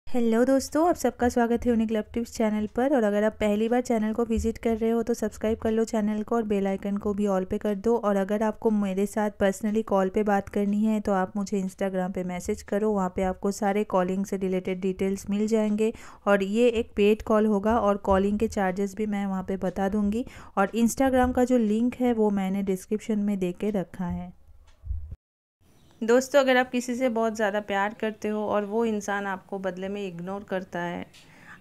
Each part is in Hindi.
हेलो दोस्तों, आप सबका स्वागत है यूनिक लव टिप्स चैनल पर। और अगर आप पहली बार चैनल को विजिट कर रहे हो तो सब्सक्राइब कर लो चैनल को और बेल आइकन को भी ऑल पे कर दो। और अगर आपको मेरे साथ पर्सनली कॉल पे बात करनी है तो आप मुझे इंस्टाग्राम पे मैसेज करो, वहाँ पे आपको सारे कॉलिंग से रिलेटेड डिटेल्स मिल जाएंगे। और ये एक पेड कॉल होगा और कॉलिंग के चार्जेस भी मैं वहाँ पर बता दूँगी। और इंस्टाग्राम का जो लिंक है वो मैंने डिस्क्रिप्शन में दे के रखा है। दोस्तों, अगर आप किसी से बहुत ज़्यादा प्यार करते हो और वो इंसान आपको बदले में इग्नोर करता है,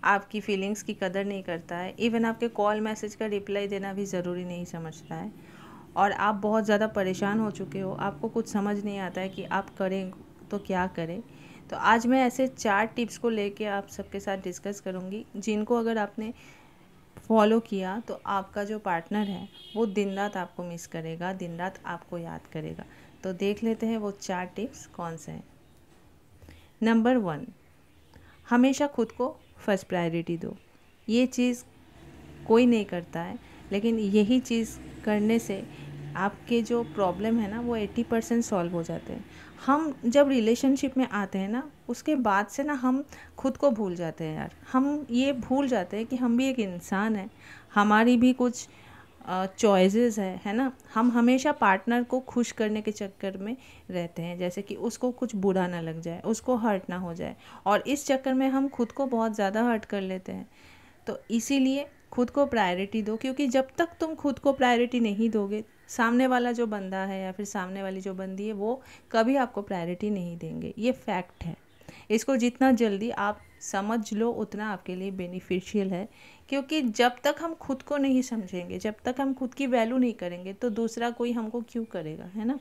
आपकी फीलिंग्स की कदर नहीं करता है, इवन आपके कॉल मैसेज का रिप्लाई देना भी ज़रूरी नहीं समझता है, और आप बहुत ज़्यादा परेशान हो चुके हो, आपको कुछ समझ नहीं आता है कि आप करें तो क्या करें, तो आज मैं ऐसे 4 टिप्स को लेके आप सबके साथ डिस्कस करूँगी, जिनको अगर आपने फॉलो किया तो आपका जो पार्टनर है वो दिन रात आपको मिस करेगा, दिन रात आपको याद करेगा। तो देख लेते हैं वो 4 टिप्स कौन से हैं। नंबर 1, हमेशा खुद को फर्स्ट प्रायोरिटी दो। ये चीज़ कोई नहीं करता है, लेकिन यही चीज़ करने से आपके जो प्रॉब्लम है ना वो 80% सॉल्व हो जाते हैं। हम जब रिलेशनशिप में आते हैं ना, उसके बाद से ना हम खुद को भूल जाते हैं यार। हम ये भूल जाते हैं कि हम भी एक इंसान हैं, हमारी भी कुछ चॉइसेस है ना। हम हमेशा पार्टनर को खुश करने के चक्कर में रहते हैं, जैसे कि उसको कुछ बुरा ना लग जाए, उसको हर्ट ना हो जाए, और इस चक्कर में हम खुद को बहुत ज़्यादा हर्ट कर लेते हैं। तो इसीलिए खुद को प्रायोरिटी दो, क्योंकि जब तक तुम खुद को प्रायोरिटी नहीं दोगे, सामने वाला जो बंदा है या फिर सामने वाली जो बंदी है वो कभी आपको प्रायोरिटी नहीं देंगे। ये फैक्ट है। इसको जितना जल्दी आप समझ लो उतना आपके लिए बेनिफिशियल है, क्योंकि जब तक हम खुद को नहीं समझेंगे, जब तक हम खुद की वैल्यू नहीं करेंगे तो दूसरा कोई हमको क्यों करेगा, है ना।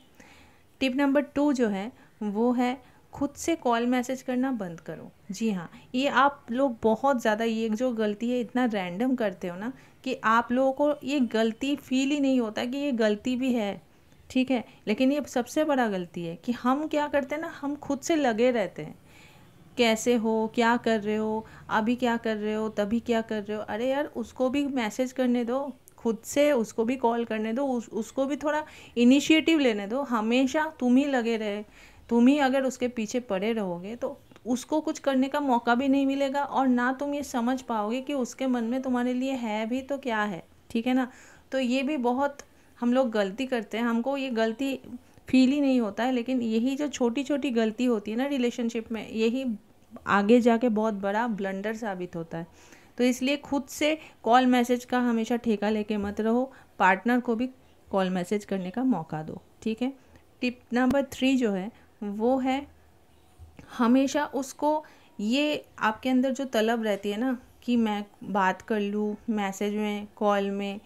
टिप नंबर 2 जो है वो है खुद से कॉल मैसेज करना बंद करो। जी हाँ, ये आप लोग बहुत ज़्यादा ये जो गलती है इतना रैंडम करते हो ना कि आप लोगों को ये गलती फील ही नहीं होता कि ये गलती भी है, ठीक है। लेकिन ये सबसे बड़ा गलती है कि हम क्या करते हैं ना, हम खुद से लगे रहते हैं। कैसे हो, क्या कर रहे हो, अभी क्या कर रहे हो, तभी क्या कर रहे हो। अरे यार, उसको भी मैसेज करने दो, खुद से उसको भी कॉल करने दो, उसको भी थोड़ा इनिशिएटिव लेने दो। हमेशा तुम ही लगे रहे, तुम ही अगर उसके पीछे पड़े रहोगे तो उसको कुछ करने का मौका भी नहीं मिलेगा, और ना तुम ये समझ पाओगे कि उसके मन में तुम्हारे लिए है भी तो क्या है, ठीक है ना। तो ये भी बहुत हम लोग गलती करते हैं, हमको ये गलती फील ही नहीं होता है, लेकिन यही जो छोटी छोटी गलती होती है ना रिलेशनशिप में, यही आगे जाके बहुत बड़ा ब्लंडर साबित होता है। तो इसलिए खुद से कॉल मैसेज का हमेशा ठेका लेके मत रहो, पार्टनर को भी कॉल मैसेज करने का मौका दो, ठीक है। टिप नंबर 3 जो है वो है हमेशा उसको, ये आपके अंदर जो तलब रहती है ना कि मैं बात कर लूँ मैसेज में, कॉल में,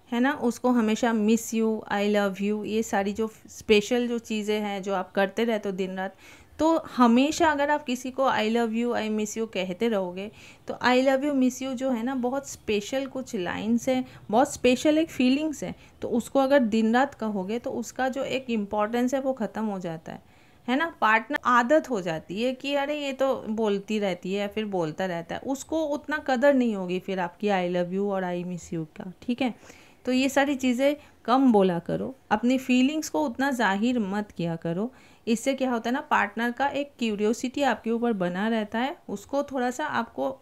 है ना, उसको हमेशा miss you, I love you, ये सारी जो स्पेशल जो चीज़ें हैं जो आप करते रहते हो दिन रात, तो हमेशा अगर आप किसी को I love you, I miss you कहते रहोगे तो I love you, miss you जो है ना बहुत स्पेशल कुछ लाइन्स हैं, बहुत स्पेशल एक फीलिंग्स है, तो उसको अगर दिन रात कहोगे तो उसका जो एक इम्पॉर्टेंस है वो ख़त्म हो जाता है ना। पार्टनर आदत हो जाती है कि अरे ये तो बोलती रहती है या फिर बोलता रहता है, उसको उतना कदर नहीं होगी फिर आपकी आई लव यू और आई मिस यू का, ठीक है। तो ये सारी चीज़ें कम बोला करो, अपनी फीलिंग्स को उतना जाहिर मत किया करो। इससे क्या होता है ना, पार्टनर का एक क्यूरियोसिटी आपके ऊपर बना रहता है, उसको थोड़ा सा आपको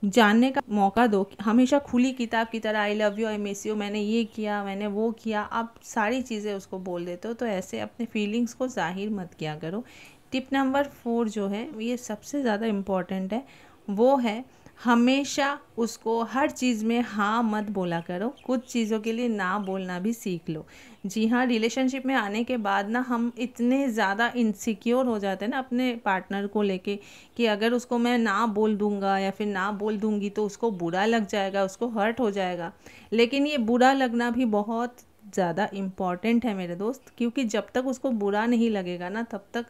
जानने का मौका दो। हमेशा खुली किताब की तरह I love you, I miss you, मैंने ये किया, मैंने वो किया, आप सारी चीज़ें उसको बोल देते हो, तो ऐसे अपने फीलिंग्स को जाहिर मत किया करो। टिप नंबर 4 जो है ये सबसे ज़्यादा इम्पॉर्टेंट है, वो है हमेशा उसको हर चीज़ में हाँ मत बोला करो, कुछ चीज़ों के लिए ना बोलना भी सीख लो। जी हाँ, रिलेशनशिप में आने के बाद ना हम इतने ज़्यादा इनसिक्योर हो जाते हैं ना अपने पार्टनर को लेके कि अगर उसको मैं ना बोल दूँगा या फिर ना बोल दूँगी तो उसको बुरा लग जाएगा, उसको हर्ट हो जाएगा। लेकिन ये बुरा लगना भी बहुत ज़्यादा इम्पॉर्टेंट है मेरे दोस्त, क्योंकि जब तक उसको बुरा नहीं लगेगा ना तब तक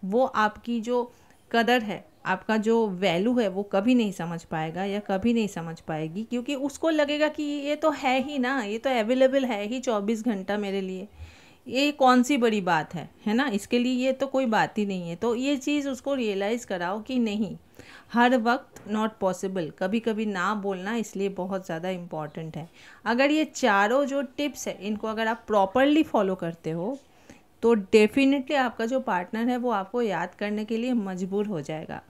वो आपकी जो कदर है, आपका जो वैल्यू है वो कभी नहीं समझ पाएगा या कभी नहीं समझ पाएगी, क्योंकि उसको लगेगा कि ये तो है ही ना, ये तो अवेलेबल है ही 24 घंटा मेरे लिए, ये कौन सी बड़ी बात है ना, इसके लिए ये तो कोई बात ही नहीं है। तो ये चीज़ उसको रियलाइज़ कराओ कि नहीं, हर वक्त नॉट पॉसिबल, कभी कभी ना बोलना इसलिए बहुत ज़्यादा इम्पॉर्टेंट है। अगर ये चारों जो टिप्स है इनको अगर आप प्रॉपरली फॉलो करते हो तो डेफिनेटली आपका जो पार्टनर है वो आपको याद करने के लिए मजबूर हो जाएगा।